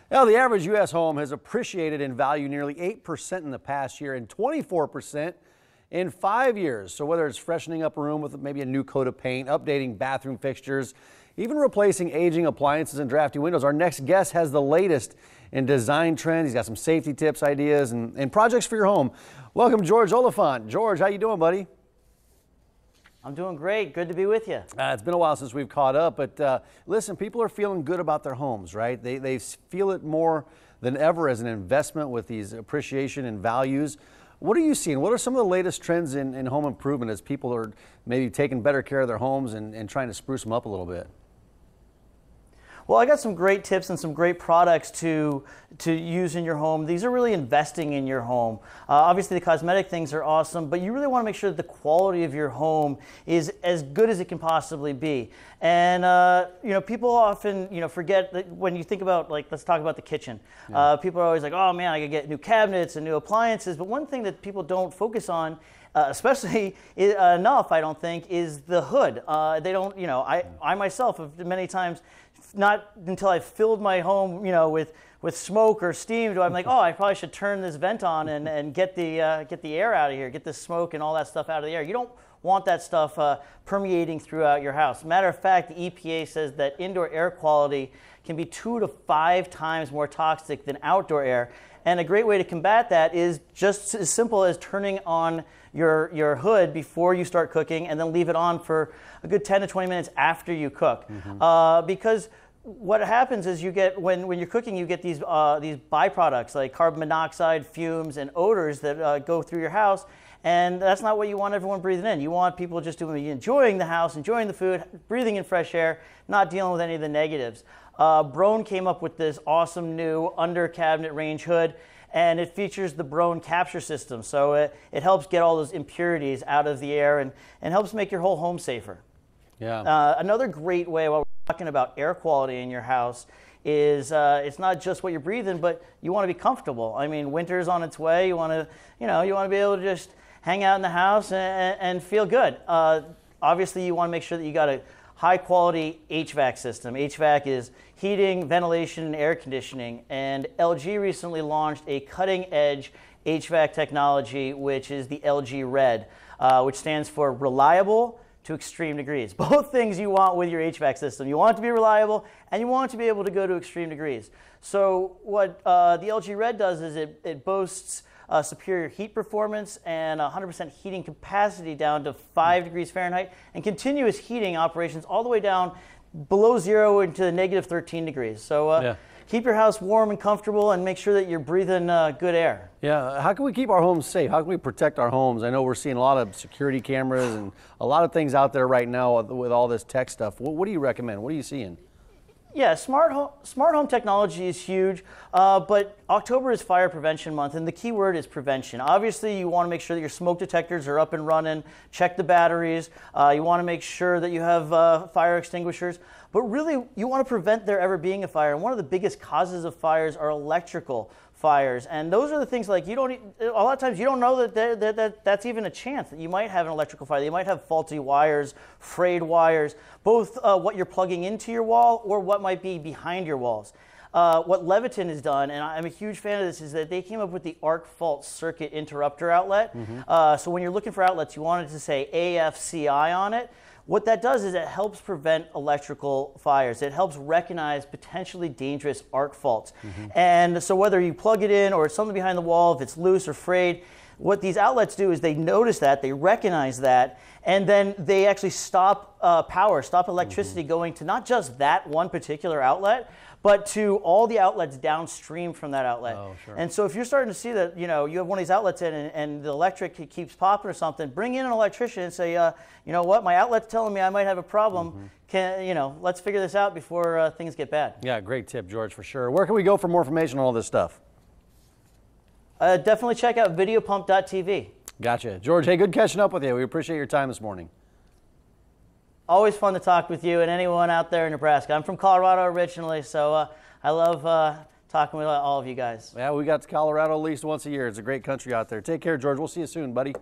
Now, the average U.S. home has appreciated in value nearly 8% in the past year and 24% in 5 years. So whether it's freshening up a room with maybe a new coat of paint, updating bathroom fixtures, even replacing aging appliances and drafty windows, our next guest has the latest in design trends. He's got some safety tips, ideas, and projects for your home. Welcome, George Oliphant. George, how you doing, buddy? I'm doing great. Good to be with you. It's been a while since we've caught up, but listen, people are feeling good about their homes, right? They feel it more than ever as an investment with these appreciation and values. What are you seeing? What are some of the latest trends in home improvement as people are maybe taking better care of their homes and trying to spruce them up a little bit? Well, I got some great tips and some great products to use in your home. These are really investing in your home. Obviously, the cosmetic things are awesome, but you really want to make sure that the quality of your home is as good as it can possibly be. And people often forget that when you think about, like, let's talk about the kitchen. Yeah. People are always like, oh man, I gotta get new cabinets and new appliances. But one thing that people don't focus on, especially enough, I don't think, is the hood. They don't, I myself have many times, not until I've filled my home, with smoke or steam, do I'm like, oh, I probably should turn this vent on and get the air out of here, get the smoke and all that stuff out of the air. You don't want that stuff permeating throughout your house. Matter of fact, the EPA says that indoor air quality can be 2 to 5 times more toxic than outdoor air. And a great way to combat that is just as simple as turning on your hood before you start cooking and then leave it on for a good 10 to 20 minutes after you cook. Mm-hmm. Because what happens is you get, when you're cooking, you get these byproducts like carbon monoxide, fumes, and odors that go through your house. And that's not what you want everyone breathing in. You want people just to be enjoying the house, enjoying the food, breathing in fresh air, not dealing with any of the negatives. Broan came up with this awesome new under cabinet range hood, and it features the Broan capture system. So it helps get all those impurities out of the air and helps make your whole home safer. Yeah. Another great way, while we're talking about air quality in your house, is it's not just what you're breathing, but you want to be comfortable. I mean, winter's on its way. You want to, you want to be able to just hang out in the house and feel good. Obviously, you want to make sure that you got a high quality HVAC system. HVAC is heating, ventilation, and air conditioning. And LG recently launched a cutting edge HVAC technology, which is the LG Red, which stands for reliable to extreme degrees. Both things you want with your HVAC system. You want it to be reliable and you want it to be able to go to extreme degrees. So what the LG Red does is it boasts superior heat performance and 100% heating capacity down to 5 degrees Fahrenheit, and continuous heating operations all the way down below 0 into the negative 13 degrees. So keep your house warm and comfortable and make sure that you're breathing good air. Yeah, how can we keep our homes safe? How can we protect our homes? I know we're seeing a lot of security cameras and a lot of things out there right now with all this tech stuff. What do you recommend? What are you seeing? Yeah, smart home technology is huge, but October is Fire Prevention Month, and the key word is prevention. Obviously, you want to make sure that your smoke detectors are up and running, check the batteries, you want to make sure that you have fire extinguishers, but really, you want to prevent there ever being a fire. And one of the biggest causes of fires are electrical fires, and those are the things like a lot of times you don't know that that's even a chance that you might have an electrical fire. You might have faulty wires, frayed wires, both what you're plugging into your wall or what might be behind your walls. What Leviton has done, and I'm a huge fan of this, is that they came up with the arc fault circuit interrupter outlet. Mm-hmm. So when you're looking for outlets, you want it to say AFCI on it. What that does is it helps prevent electrical fires. It helps recognize potentially dangerous arc faults. Mm-hmm. And so whether you plug it in or it's something behind the wall, if it's loose or frayed, what these outlets do is they notice that, they recognize that, and then they actually stop power, stop electricity going to not just that one particular outlet, but to all the outlets downstream from that outlet. Oh, sure. And so if you're starting to see that, you have one of these outlets in and the electric keeps popping or something, bring in an electrician and say, you know what, my outlet's telling me I might have a problem. Mm-hmm. Let's figure this out before things get bad. Yeah, great tip, George, for sure. Where can we go for more information on all this stuff? Definitely check out videopump.tv. Gotcha. George, hey, good catching up with you. We appreciate your time this morning. Always fun to talk with you and anyone out there in Nebraska. I'm from Colorado originally, so I love talking with all of you guys. Yeah, we got to Colorado at least once a year. It's a great country out there. Take care, George. We'll see you soon, buddy.